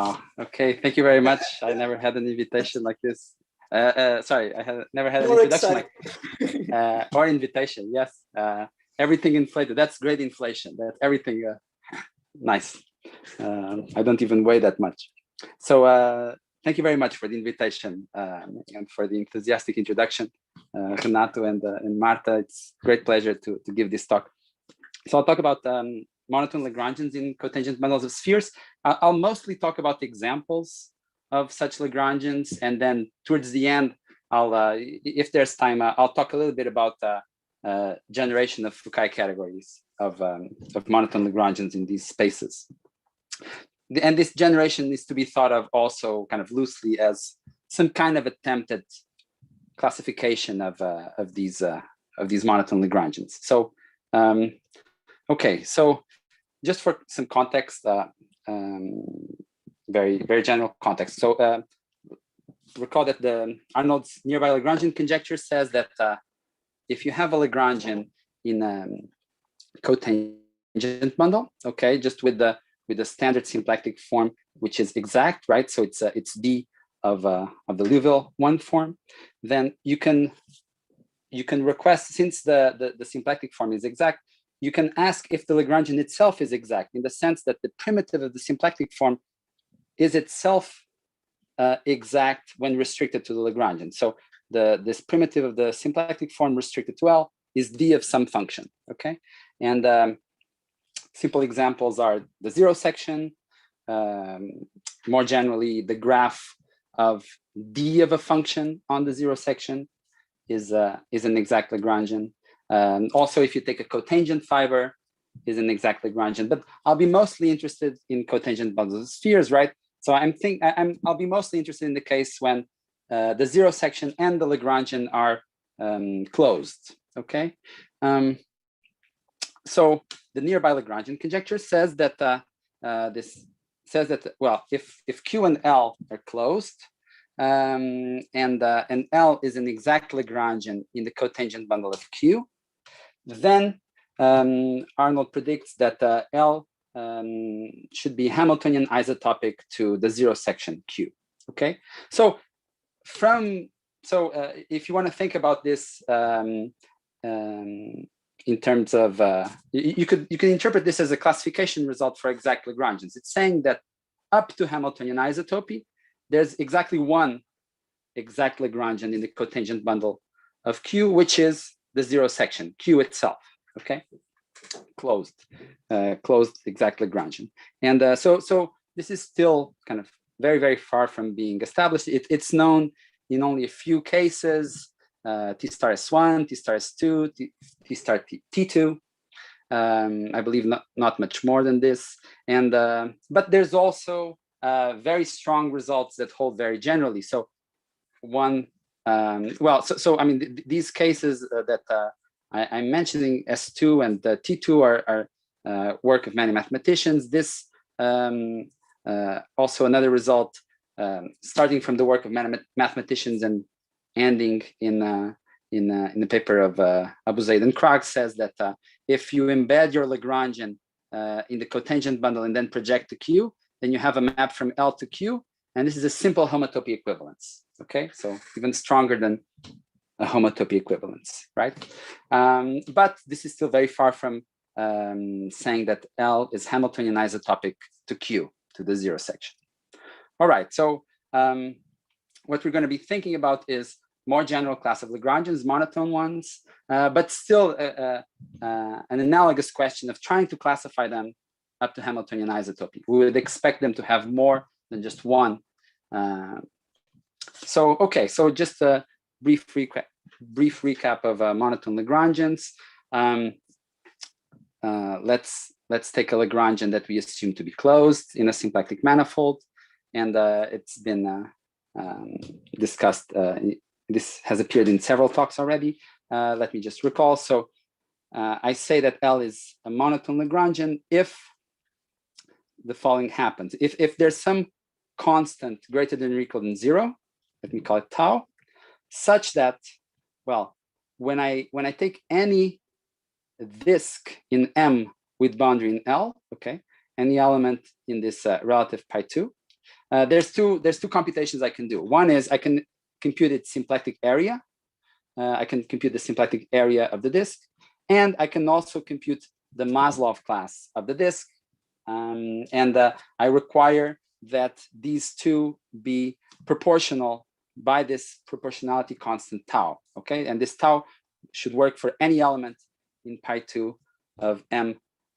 Oh, okay. Thank you very much. I never had an invitation like this. Sorry, I never had an introduction or invitation. Yes, everything inflated. That's great inflation. That everything nice. I don't even weigh that much. So thank you very much for the invitation and for the enthusiastic introduction, Renato and Marta. It's a great pleasure to give this talk. So I'll talk about monotone Lagrangians in cotangent bundles of spheres. I'll mostly talk about examples of such Lagrangians, and then towards the end, I'll, if there's time, I'll talk a little bit about generation of Fukaya categories of monotone Lagrangians in these spaces. And this generation is to be thought of also kind of loosely as some kind of attempted classification of these monotone Lagrangians. So, okay, so just for some context, very general context. So recall that Arnold's nearby Lagrangian conjecture says that if you have a Lagrangian in a cotangent bundle, okay, just with the standard symplectic form, which is exact, right? So it's D of the Liouville one form. Then you can request, since the symplectic form is exact, you can ask if the Lagrangian itself is exact, in the sense that the primitive of the symplectic form is itself exact when restricted to the Lagrangian. So this primitive of the symplectic form restricted to L is D of some function, okay? And simple examples are the zero section, more generally, the graph of D of a function on the zero section is an exact Lagrangian. Also, if you take a cotangent fiber, is an exact Lagrangian. But I'll be mostly interested in cotangent bundles of spheres, right? So I'll be mostly interested in the case when the zero section and the Lagrangian are closed. Okay. So the nearby Lagrangian conjecture says that well, if Q and L are closed, and L is an exact Lagrangian in the cotangent bundle of Q, then Arnold predicts that L should be Hamiltonian isotopic to the zero section Q. Okay, so if you want to think about this in terms of you could interpret this as a classification result for exact Lagrangians. It's saying that up to Hamiltonian isotopy, there's exactly one exact Lagrangian in the cotangent bundle of Q, which is the zero section Q itself. Okay, closed exact Lagrangian. And so this is still kind of very far from being established. It's known in only a few cases. T star S1, T star S2, T star T2. I believe not much more than this. And but there's also very strong results that hold very generally. So one, so I mean, these cases that I'm mentioning, S2 and T2 are work of many mathematicians. This also another result starting from the work of mathematicians and ending in the paper of Abu Zaid and Krag says that if you embed your Lagrangian in the cotangent bundle and then project to Q, then you have a map from L to Q, and this is a simple homotopy equivalence. Okay, so even stronger than a homotopy equivalence, right? But this is still very far from saying that L is Hamiltonian isotopic to Q, to the zero section. All right, so what we're going to be thinking about is more general class of Lagrangians, monotone ones, but still an analogous question of trying to classify them up to Hamiltonian isotopy. We would expect them to have more than just one. So just a brief recap of monotone Lagrangians. Let's take a Lagrangian that we assume to be closed in a symplectic manifold, and it's been discussed. This has appeared in several talks already. Let me just recall. So I say that L is a monotone Lagrangian if the following happens. If there's some constant greater than or equal than 0, let me call it tau, such that, well, when I take any disk in M with boundary in L, okay, any element in this relative pi2, there's two computations I can do. One is I can compute its symplectic area. I can compute the symplectic area of the disk, and I can also compute the Maslov class of the disk. I require that these two be proportional by this proportionality constant tau. Okay, and this tau should work for any element in pi2 of M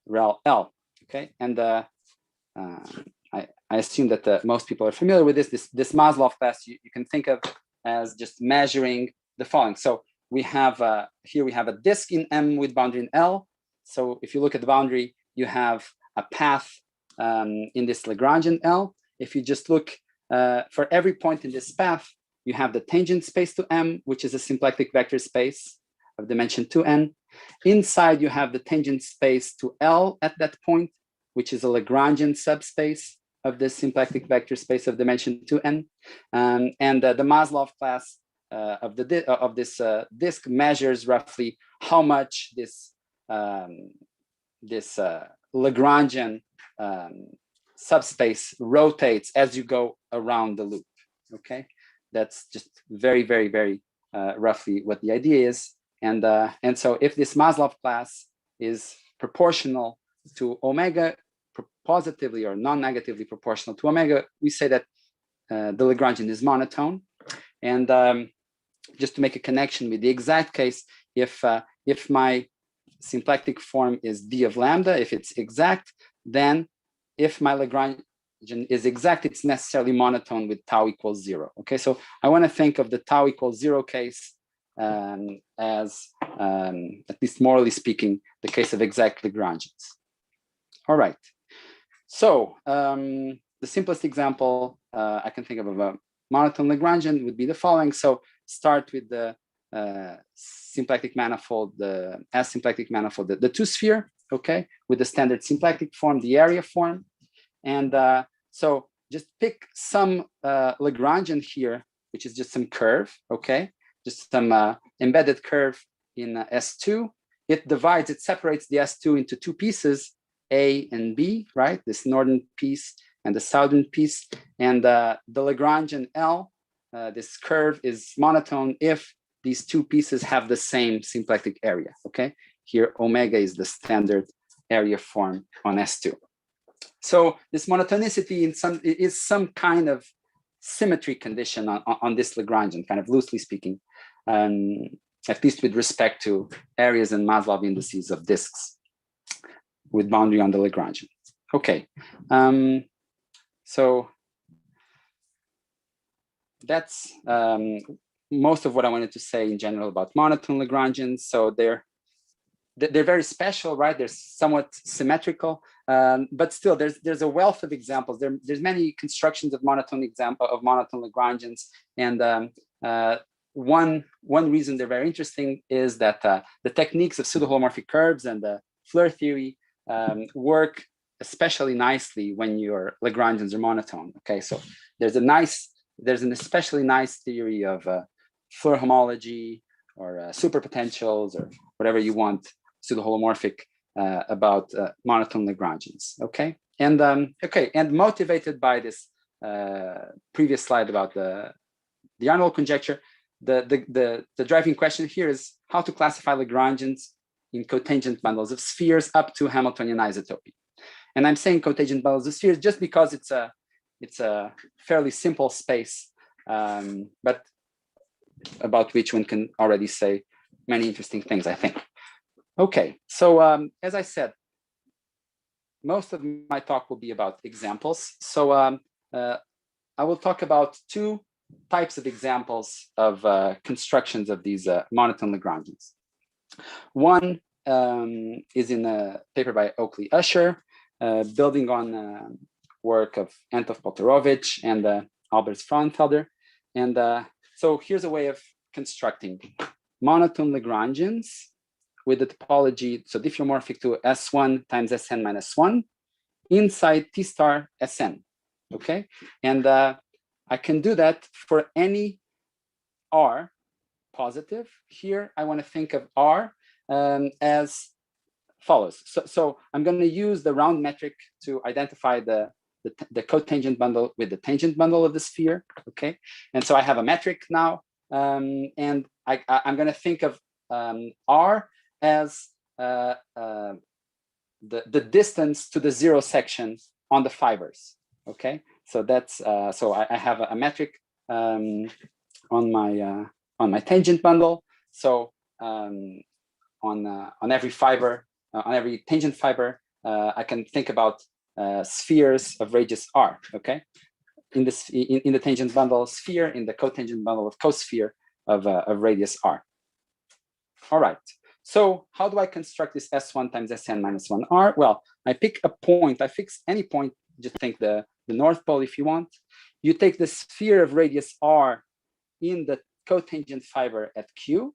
rel L. Okay, and I assume that most people are familiar with this Maslov class. You can think of as just measuring the following. So we have here we have a disk in M with boundary in L. So if you look at the boundary, you have a path in this Lagrangian L. If you just look for every point in this path, you have the tangent space to M, which is a symplectic vector space of dimension 2n. Inside, you have the tangent space to L at that point, which is a Lagrangian subspace of this symplectic vector space of dimension 2n. The Maslov class of this disk measures roughly how much this Lagrangian subspace rotates as you go around the loop. Okay, that's just very, very, very roughly what the idea is. And so if this Maslov class is proportional to omega, positively or non-negatively proportional to omega, we say that the Lagrangian is monotone. And just to make a connection with the exact case, if my symplectic form is d of lambda, if it's exact, then if my Lagrangian is exact, it's necessarily monotone with tau equals 0. Okay, so I want to think of the tau equals 0 case as, at least morally speaking, the case of exact Lagrangians. All right. So the simplest example I can think of a monotone Lagrangian would be the following. So start with the symplectic manifold, the S-symplectic manifold, the two-sphere, okay, with the standard symplectic form, the area form. And so just pick some Lagrangian here, which is just some curve, okay, just some embedded curve in S2. It divides, it separates the S2 into two pieces, A and B, right? This northern piece and the southern piece. And the Lagrangian L, this curve is monotone if these two pieces have the same symplectic area, okay? Here, omega is the standard area form on S2. So this monotonicity is some kind of symmetry condition on this Lagrangian, kind of loosely speaking, at least with respect to areas and Maslov indices of disks with boundary on the Lagrangian. Okay, so that's most of what I wanted to say in general about monotone Lagrangians. So they're very special, right? They're somewhat symmetrical, but still there's a wealth of examples. There's many constructions of monotone Lagrangians, and one reason they're very interesting is that the techniques of pseudo-holomorphic curves and the Floer theory work especially nicely when your Lagrangians are monotone. Okay, so there's an especially nice theory of Floer homology or superpotentials or whatever you want, pseudo-holomorphic about monotone Lagrangians. Okay, and and motivated by this previous slide about the Arnold conjecture, the driving question here is how to classify Lagrangians in cotangent bundles of spheres up to Hamiltonian isotopy. And I'm saying cotangent bundles of spheres just because it's a fairly simple space, but about which one can already say many interesting things, I think. Okay, so as I said, most of my talk will be about examples. So I will talk about two types of examples of constructions of these monotone Lagrangians. One is in a paper by Oakley Usher, building on work of Antov Polterovich and Albert Frauenfelder. And so here's a way of constructing monotone Lagrangians with the topology, so diffeomorphic to S1 times Sn minus 1 inside T star Sn, okay? And I can do that for any R positive. Here, I want to think of R as follows. So I'm going to use the round metric to identify the the cotangent bundle with the tangent bundle of the sphere, okay? And so I have a metric now, and I'm going to think of R as the distance to the zero section on the fibers, okay? So that's so I have a metric on my tangent bundle. So on every fiber, on every tangent fiber, I can think about spheres of radius r, okay? In the tangent bundle sphere, in the cotangent bundle of cosphere of radius r. All right. So how do I construct this S1 times Sn minus 1r? Well, I pick a point. I fix any point. Just think the North Pole if you want. You take the sphere of radius r in the cotangent fiber at Q,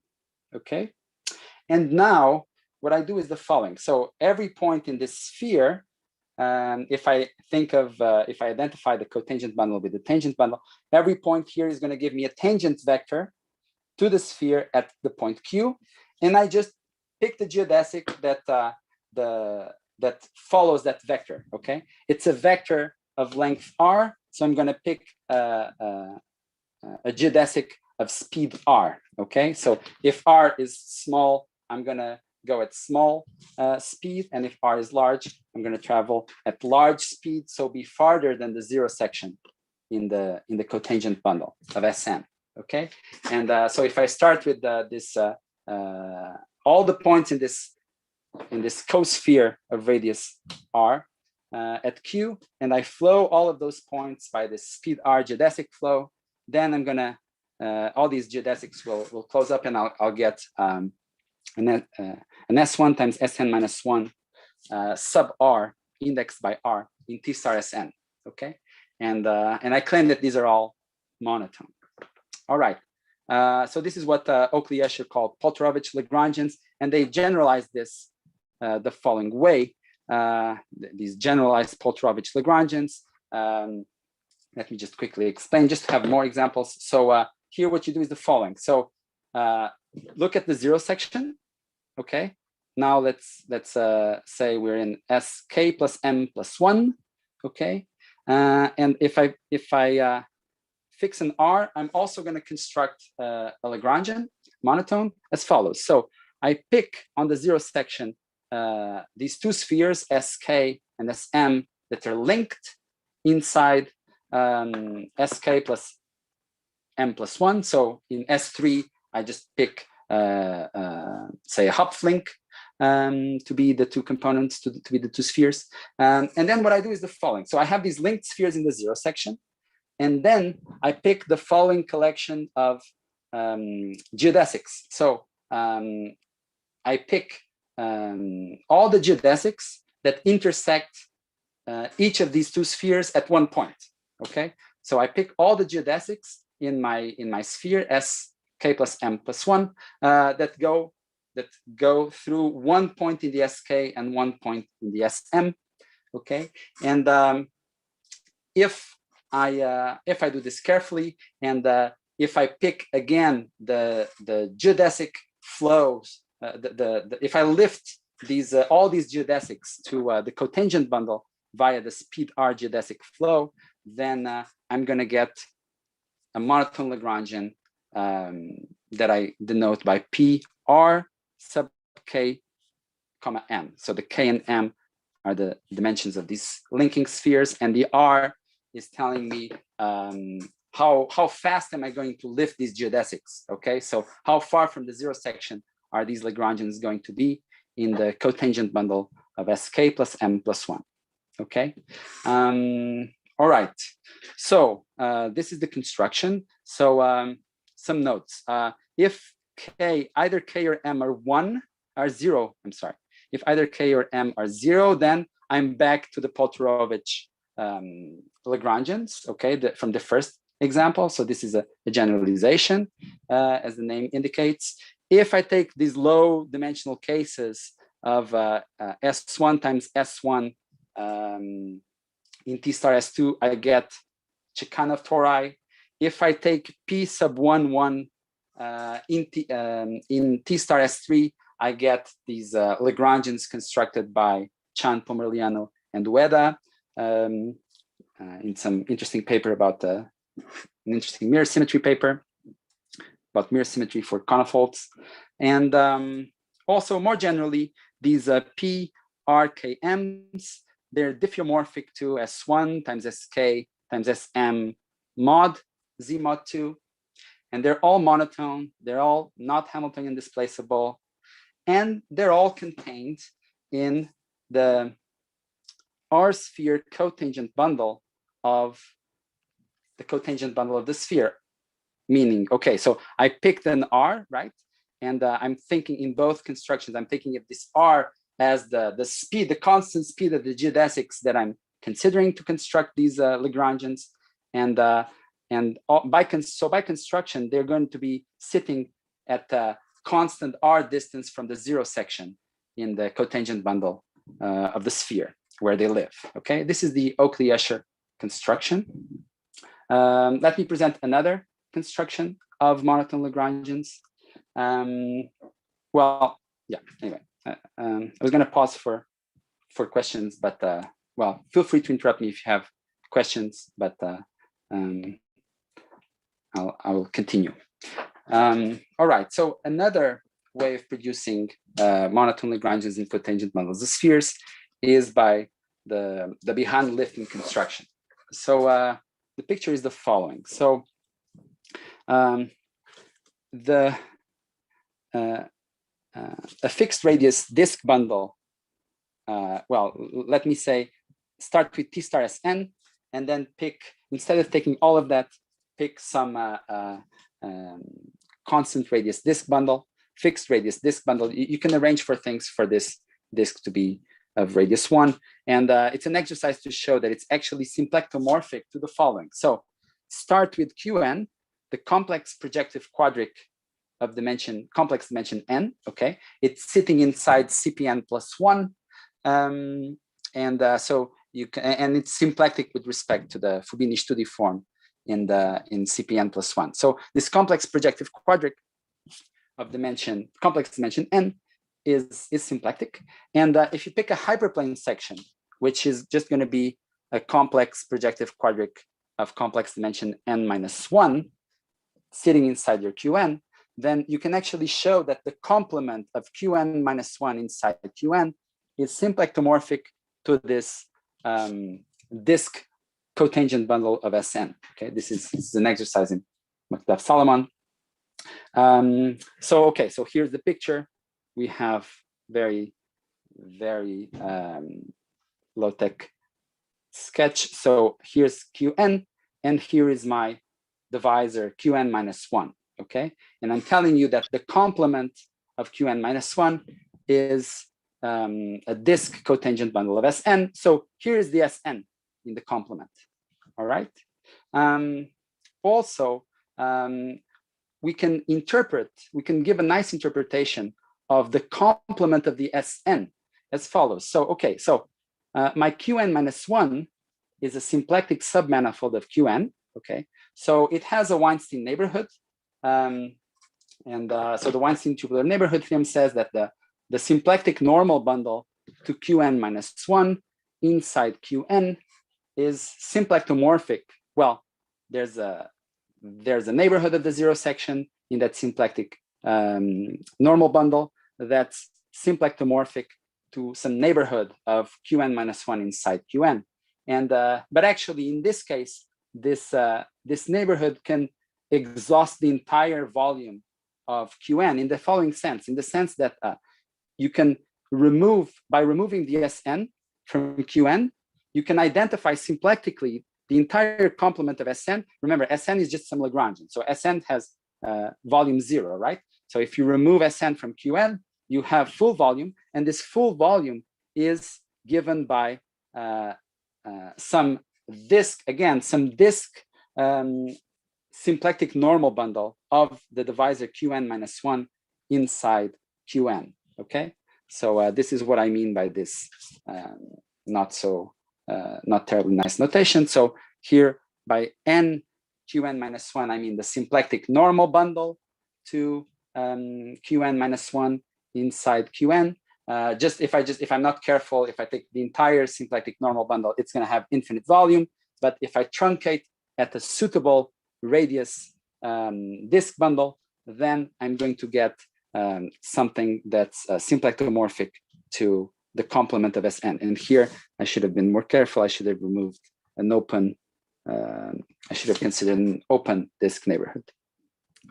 okay? And now what I do is the following. So every point in this sphere, if I think of, if I identify the cotangent bundle with the tangent bundle, every point here is going to give me a tangent vector to the sphere at the point Q. And I just pick the geodesic that follows that vector, okay? It's a vector of length r, so I'm going to pick a geodesic of speed r, okay? So if r is small, I'm going to go at small speed, and if r is large, I'm going to travel at large speed, so be farther than the zero section in the cotangent bundle of Sn, okay? And so if I start with all the points in this cosphere of radius r at Q, and I flow all of those points by this speed r geodesic flow, then I'm gonna all these geodesics will close up, and I'll get an S1 times Sn minus 1 sub r indexed by r in T star Sn, okay? And I claim that these are all monotone. All right. So this is what Oakley-Escher called Poltrovich Lagrangians, and they generalized this the following way. These generalized Poltrovich Lagrangians. Let me just quickly explain, just to have more examples. So here what you do is the following. So look at the zero section, okay? Now let's say we're in Sk plus m plus 1, okay? And if I fix an r, I'm also going to construct a Lagrangian monotone as follows. So I pick on the zero section these two spheres, Sk and Sm, that are linked inside Sk plus m plus 1. So in S3, I just pick, say, a Hopf link to be the two components, to be the two spheres. And then what I do is the following. So I have these linked spheres in the zero section. And then I pick the following collection of geodesics. So I pick all the geodesics that intersect each of these two spheres at one point. Okay, so I pick all the geodesics in my sphere Sk plus m plus 1 that go through one point in the Sk and one point in the Sm. Okay, and if I do this carefully, and if I pick again the geodesic flows, if I lift these all these geodesics to the cotangent bundle via the speed r geodesic flow, then I'm going to get a monotone Lagrangian that I denote by p r sub k comma m. So the k and m are the dimensions of these linking spheres, and the r is telling me how fast am I going to lift these geodesics, okay? So how far from the zero section are these Lagrangians going to be in the cotangent bundle of Sk plus m plus 1, okay? All right, so this is the construction. So some notes. If either k or m are zero, I'm sorry. If either k or m are 0, then I'm back to the Poltrovich Lagrangians, okay, from the first example. So this is a generalization, as the name indicates. If I take these low dimensional cases of S1 times S1 in T star S2, I get Chekhanov tori. If I take P sub 1, 1 in T star S3, I get these Lagrangians constructed by Chan, Pomerliano, and Ueda. in some interesting paper about an interesting mirror symmetry paper about mirror symmetry for conifolds. And also more generally, these PRKMs, they're diffeomorphic to S1 times SK times SM mod Z mod 2. And they're all monotone. They're all not Hamiltonian displaceable. And they're all contained in the R-sphere cotangent bundle of the sphere. Meaning, okay, so I picked an R, right? And I'm thinking in both constructions, I'm thinking of this R as the speed, the constant speed of the geodesics that I'm considering to construct these Lagrangians. And by construction, they're going to be sitting at a constant R distance from the zero section in the cotangent bundle of the sphere where they live. Okay, this is the Oakley-Escher construction. Let me present another construction of monotone Lagrangians. Well, yeah, anyway, I was going to pause for questions, but well, feel free to interrupt me if you have questions, but I will continue. All right, so another way of producing monotone Lagrangians in cotangent bundles of spheres is by the behind-lifting construction. So the picture is the following. So a fixed radius disk bundle, well, let me say, start with T star Sn, and then pick, instead of taking all of that, pick some constant radius disk bundle, fixed radius disk bundle. You can arrange for things for this disk to be of radius 1. And it's an exercise to show that it's actually symplectomorphic to the following. So start with Qn, the complex projective quadric of dimension, complex dimension n, okay? It's sitting inside CPn plus 1. So you can, and it's symplectic with respect to the Fubini-Studi form in CPn plus 1. So this complex projective quadric of dimension, complex dimension n is symplectic. And if you pick a hyperplane section, which is just going to be a complex projective quadric of complex dimension n minus 1 sitting inside your Qn, then you can actually show that the complement of Qn minus 1 inside Qn is symplectomorphic to this disk cotangent bundle of Sn. Okay, this is an exercise in Macduff Solomon. So here's the picture. We have very low-tech sketch. So here's Qn, and here is my divisor Qn minus 1. Okay, and I'm telling you that the complement of Qn minus 1 is a disk cotangent bundle of Sn. So here is the Sn in the complement. All right. Also, we can give a nice interpretation of the complement of the Sn as follows. So, okay, so my Qn minus 1 is a symplectic submanifold of Qn. Okay, so it has a Weinstein neighborhood. So the Weinstein tubular neighborhood theorem says that the symplectic normal bundle to Qn minus 1 inside Qn is symplectomorphic. Well, there's a neighborhood of the zero section in that symplectic normal bundle that's symplectomorphic to some neighborhood of Qn minus 1 inside Qn. And but actually in this case, this neighborhood can exhaust the entire volume of Qn in the following sense, in the sense that you can by removing the Sn from Qn, you can identify symplectically the entire complement of Sn. Remember, Sn is just some Lagrangian. So Sn has volume 0, right? So if you remove Sn from Qn, you have full volume, and this full volume is given by some disk symplectic normal bundle of the divisor Qn minus 1 inside Qn. Okay, so this is what I mean by this not terribly nice notation. So here by n Qn minus 1, I mean the symplectic normal bundle to Qn minus 1 inside Qn. If I'm not careful, if I take the entire symplectic normal bundle, it's going to have infinite volume. but if I truncate at a suitable radius disk bundle, then I'm going to get something that's symplectomorphic to the complement of Sn. And here I should have been more careful. I should have removed an open, I should have considered an open disk neighborhood.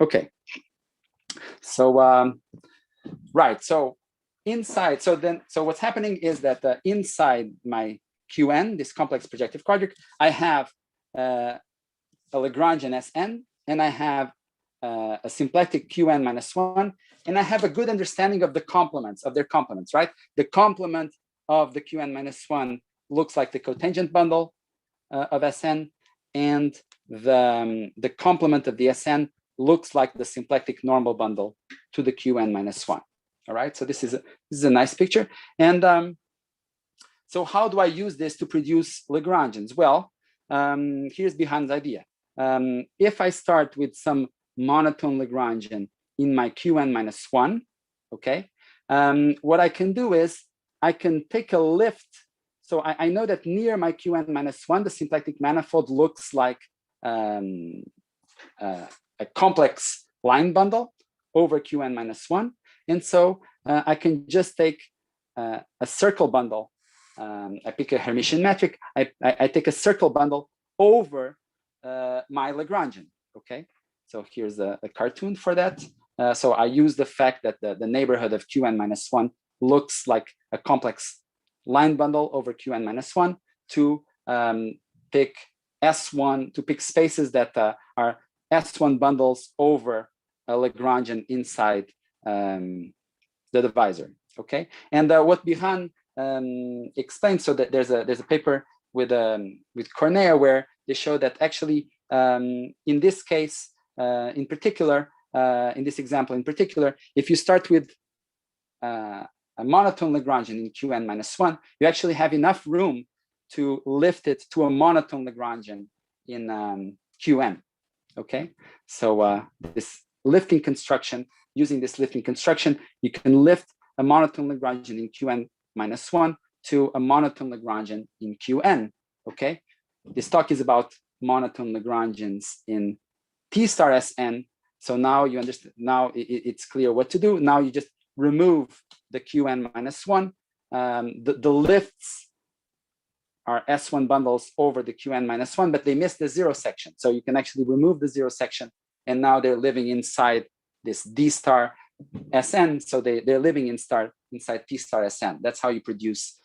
Okay. So, right. So inside, so what's happening is that inside my Qn, this complex projective quadric, I have a Lagrangian Sn, and I have a symplectic Qn minus 1, and I have a good understanding of the complements, of their complements, right? The complement of the Qn minus 1 looks like the cotangent bundle of Sn, and the complement of the Sn looks like the symplectic normal bundle to the Qn minus 1. All right, so this is a nice picture. And so how do I use this to produce Lagrangians? Well, here's Bihan's idea. If I start with some monotone Lagrangian in my Qn minus 1, okay, what I can do is I can take a lift. So I know that near my Qn minus 1, the symplectic manifold looks like a complex line bundle over Qn minus 1. And so I can just take a circle bundle. I pick a Hermitian metric. I take a circle bundle over my Lagrangian, okay? So here's a cartoon for that. So I use the fact that the neighborhood of Qn minus 1 looks like a complex line bundle over Qn minus 1 to pick S1, to pick spaces that are S1 bundles over a Lagrangian inside the divisor, okay? And what Bihan explains, so that there's a paper with Cornea where they show that actually in this case, in particular, in this example in particular, if you start with a monotone Lagrangian in Qn minus 1, you actually have enough room to lift it to a monotone Lagrangian in Qn, okay? So this lifting construction, using this lifting construction, you can lift a monotone Lagrangian in Qn minus 1 to a monotone Lagrangian in Qn, okay? This talk is about monotone Lagrangians in T star Sn. So now you understand, now it's clear what to do. Now you just remove the Qn minus 1. The lifts are S1 bundles over the Qn minus 1, but they miss the 0 section. So you can actually remove the 0 section, and now they're living inside this D star Sn. So they're living inside T star Sn. That's how you produce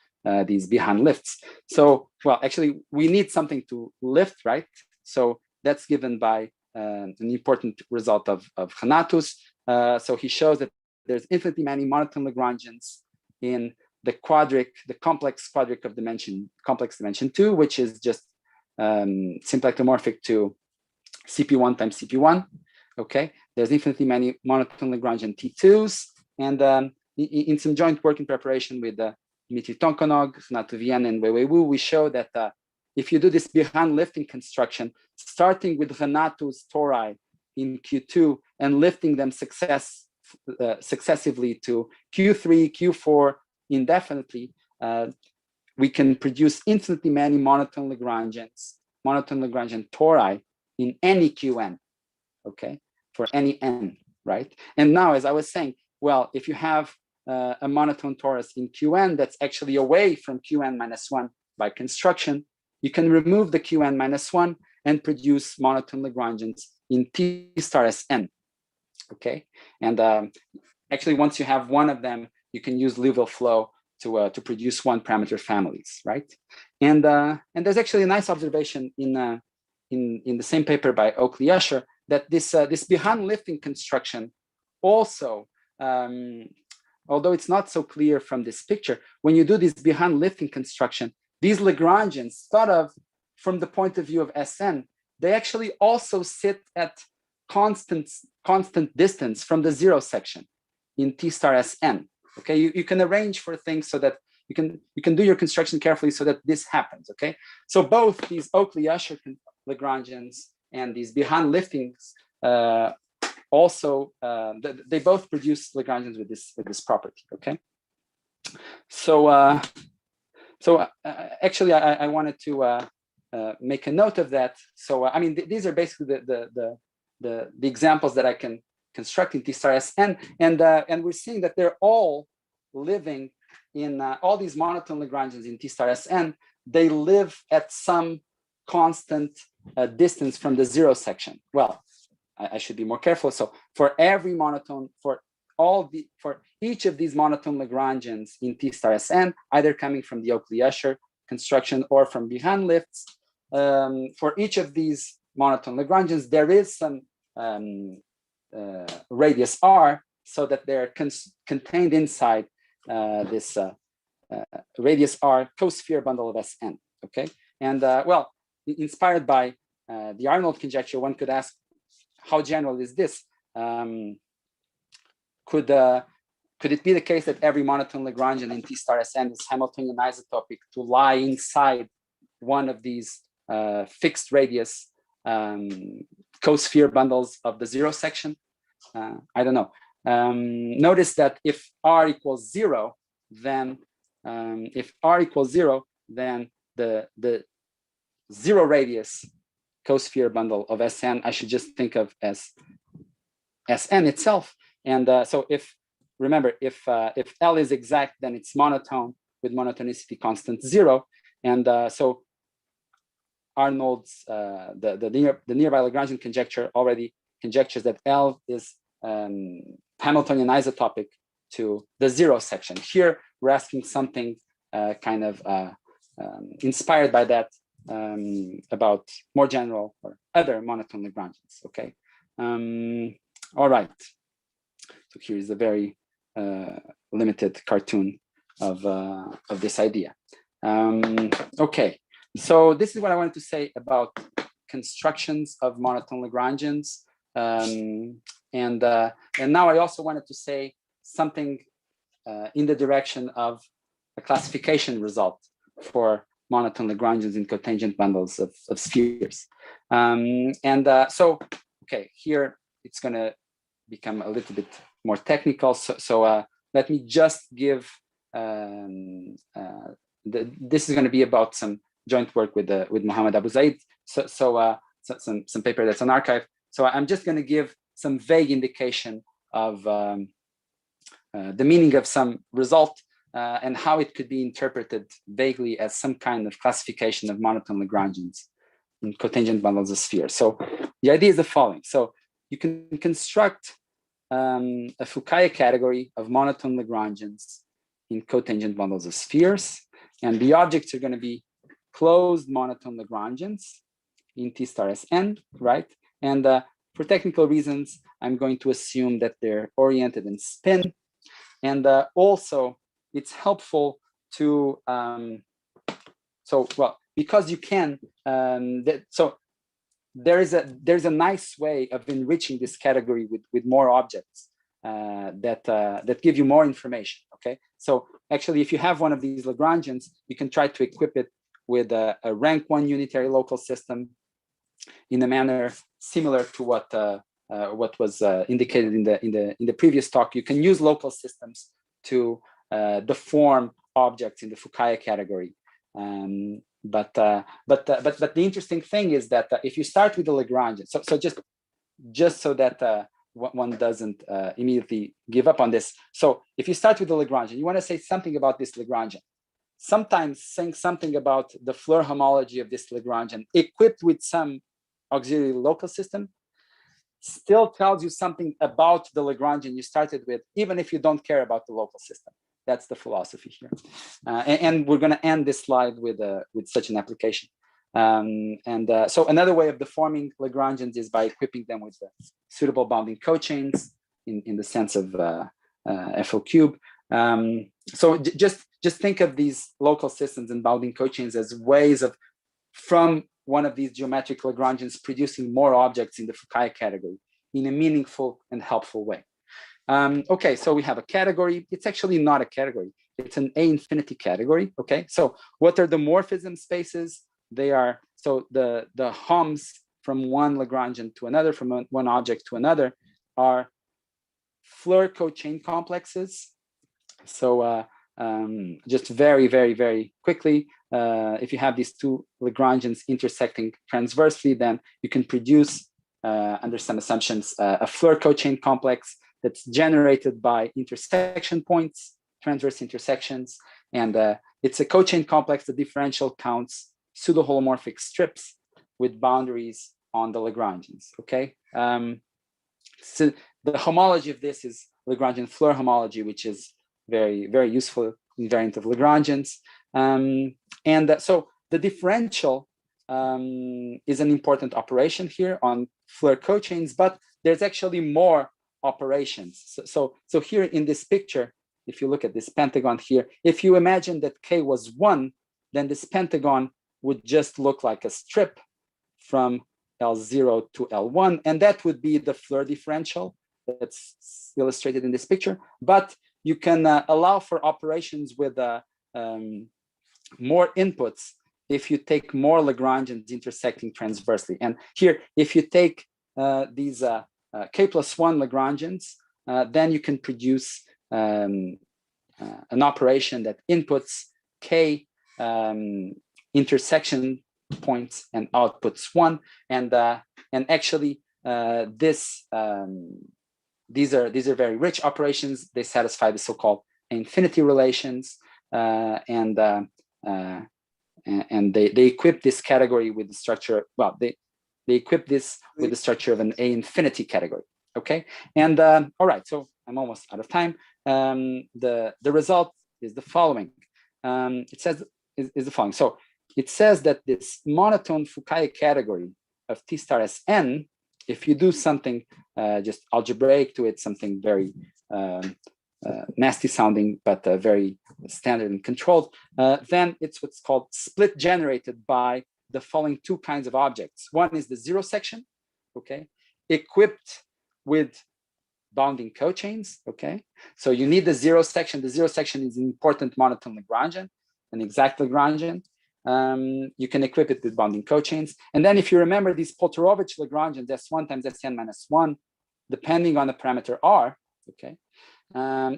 these Bihan lifts. So, well, actually, we need something to lift, right? So that's given by an important result of Hanatus. So he shows that there's infinitely many monotone Lagrangians in the quadric, the complex quadric of complex dimension 2, which is just symplectomorphic to CP1 times CP1. Okay, there's infinitely many monotone Lagrangian T2s, and in some joint work in preparation with Dmitry Tonkonog, Renato Vienne, and Wei Wu, we show that if you do this Bihan lifting construction, starting with Renato's tori in Q2 and lifting them successively to Q3, Q4 indefinitely, we can produce infinitely many monotone Lagrangian tori in any Qn, okay, for any n, right? And now, as I was saying, well, if you have a monotone torus in Qn that's actually away from Qn minus 1 by construction, you can remove the Qn minus 1 and produce monotone Lagrangians in T star Sn, okay? And actually, once you have one of them, you can use Liouville flow to produce one parameter families, right? And there's actually a nice observation in the same paper by Oakley-Usher that this Bihan lifting construction also, although it's not so clear from this picture, when you do this Bihan lifting construction, these Lagrangians, thought of from the point of view of Sn, they actually also sit at constant distance from the 0 section in T star Sn. Okay, you can arrange for things so that you can do your construction carefully so that this happens. Okay, so both these Oakley-Usher Lagrangians and these Bihan liftings also they both produce Lagrangians with this property. Okay, so actually I wanted to make a note of that. So I mean, these are basically the examples that I can construct in T star Sn, and we're seeing that they're all living in all these monotone Lagrangians in T star Sn. They live at some constant distance from the zero section. Well, I should be more careful. So for every monotone, for each of these monotone Lagrangians in T star Sn, either coming from the Oakley-Usher construction or from behind lifts, for each of these monotone Lagrangians, there is some radius r, so that they're contained inside this radius r co-sphere bundle of Sn. Okay, and well, inspired by the Arnold conjecture, one could ask, how general is this? Could it be the case that every monotone Lagrangian in T star Sn is Hamiltonian isotopic to lie inside one of these fixed radius co-sphere bundles of the zero section? I don't know. Notice that if r equals 0, then the zero radius co-sphere bundle of Sn I should just think of as Sn itself. And so remember, if L is exact, then it's monotone with monotonicity constant 0. And so Arnold's the nearby Lagrangian conjecture already conjectures that L is Hamiltonian isotopic to the zero section. Here we're asking something kind of inspired by that, about more general or other monotone Lagrangians. Okay. All right. So here is a very limited cartoon of this idea. Okay. So this is what I wanted to say about constructions of monotone Lagrangians. And now I also wanted to say something in the direction of a classification result for monotone Lagrangians in cotangent bundles of spheres. So, okay, here it's going to become a little bit more technical. So let me just give, this is going to be about some joint work with Mohammed Abu Zaid. So some paper that's on archive. So I'm just going to give some vague indication of the meaning of some result and how it could be interpreted vaguely as some kind of classification of monotone Lagrangians in cotangent bundles of spheres. So the idea is the following. So you can construct a Fukaya category of monotone Lagrangians in cotangent bundles of spheres, and the objects are going to be closed monotone Lagrangians in T star Sn, right? And for technical reasons, I'm going to assume that they're oriented in spin. And also, it's helpful to, because you can, so there's a nice way of enriching this category with more objects that give you more information, okay? So actually, if you have one of these Lagrangians, you can try to equip it with a rank 1 unitary local system in a manner similar to what was indicated in the previous talk. You can use local systems to deform objects in the Fukaya category. But the interesting thing is that if you start with the Lagrangian, so just so that one doesn't immediately give up on this. So if you start with the Lagrangian, you want to say something about this Lagrangian. Sometimes saying something about the Floer homology of this Lagrangian equipped with some auxiliary local system still tells you something about the Lagrangian you started with, even if you don't care about the local system. That's the philosophy here. And we're going to end this slide with such an application. So another way of deforming Lagrangians is by equipping them with the suitable bounding cochains in the sense of FO cube. So just think of these local systems and bounding cochains as ways of, from one of these geometric Lagrangians, producing more objects in the Fukaya category in a meaningful and helpful way. Okay, so we have a category. It's actually not a category. It's an A infinity category, okay? So what are the morphism spaces? They are, so the HOMs from one Lagrangian to another, from one object to another, are Floer cochain complexes. So just very, very, very quickly, if you have these two Lagrangians intersecting transversely, then you can produce, under some assumptions, a Floer cochain complex that's generated by intersection points, transverse intersections. And it's a cochain complex. The differential counts pseudo-holomorphic strips with boundaries on the Lagrangians, okay? So the homology of this is Lagrangian Floer homology, which is very, very useful invariant of Lagrangians. So the differential is an important operation here on Floer cochains, but there's actually more operations. So here in this picture, if you look at this pentagon here, if you imagine that K was 1, then this pentagon would just look like a strip from L0 to L1, and that would be the Floer differential that's illustrated in this picture. But you can allow for operations with more inputs if you take more Lagrangians intersecting transversely. And here, if you take these K plus 1 Lagrangians, then you can produce an operation that inputs K intersection points and outputs 1. And actually, these are very rich operations. They satisfy the so-called infinity relations, and they equip this category with the structure. Well, they equip this with the structure of an A infinity category. Okay, and all right. So I'm almost out of time. The result is the following. It says is the following. So it says that this monotone Fukaya category of T star Sn, if you do something just algebraic to it, something very nasty sounding, but very standard and controlled, then it's what's called split generated by the following two kinds of objects. One is the zero section, okay, equipped with bounding cochains, okay? So you need the zero section. The zero section is an important monotone Lagrangian, an exact Lagrangian. You can equip it with bounding cochains. And then if you remember these Polterovich Lagrangians, S1 times Sn minus 1, depending on the parameter R, okay,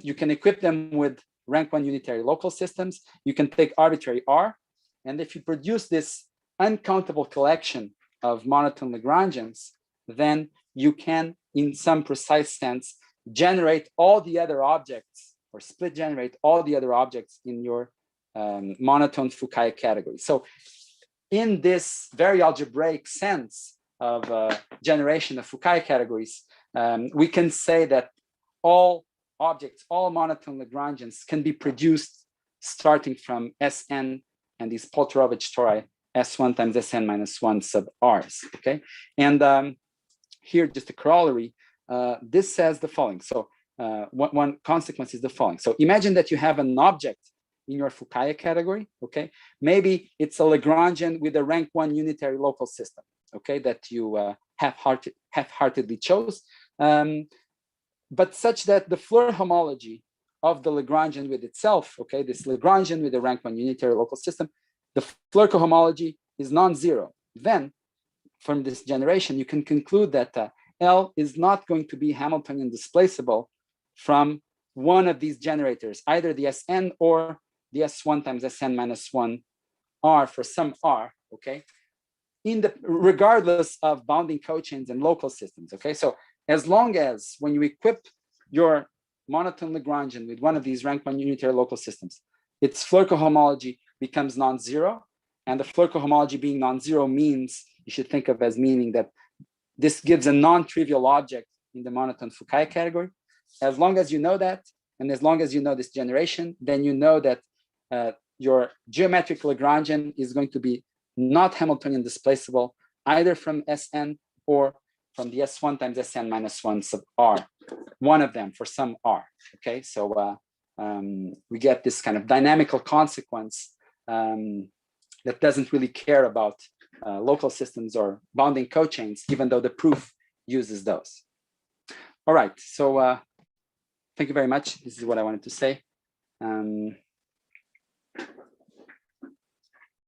you can equip them with rank 1 unitary local systems. You can take arbitrary R, and if you produce this uncountable collection of monotone Lagrangians, then you can, in some precise sense, generate all the other objects, or split generate all the other objects in your monotone Fukaya category. So in this very algebraic sense of generation of Fukaya categories, we can say that all objects, all monotone Lagrangians can be produced starting from Sn and these Polterovich tori S1 times Sn minus 1 sub Rs, okay? And here, just a corollary, this says the following. So one consequence is the following. So imagine that you have an object in your Fukaya category, okay? Maybe it's a Lagrangian with a rank 1 unitary local system, okay, that you half-heartedly chose, but such that the Floer homology of the Lagrangian with itself, okay, this Lagrangian with a rank 1 unitary local system, the Floer cohomology is non-zero. Then, from this generation, you can conclude that L is not going to be Hamiltonian displaceable from one of these generators, either the Sn or the S1 times Sn minus 1 R for some R, okay? Regardless of bounding cochains and local systems, okay? So as long as when you equip your monotone Lagrangian with one of these rank 1 unitary local systems, its Floer cohomology becomes non-zero, and the Floer cohomology being non-zero means, you should think of as meaning that this gives a non-trivial object in the monotone Fukaya category. As long as you know that, and as long as you know this generation, then you know that your geometric Lagrangian is going to be not Hamiltonian displaceable either from Sn or from the S1 times Sn minus 1 sub R, one of them for some R, okay? So we get this kind of dynamical consequence that doesn't really care about local systems or bounding cochains, even though the proof uses those. All right, so thank you very much. This is what I wanted to say.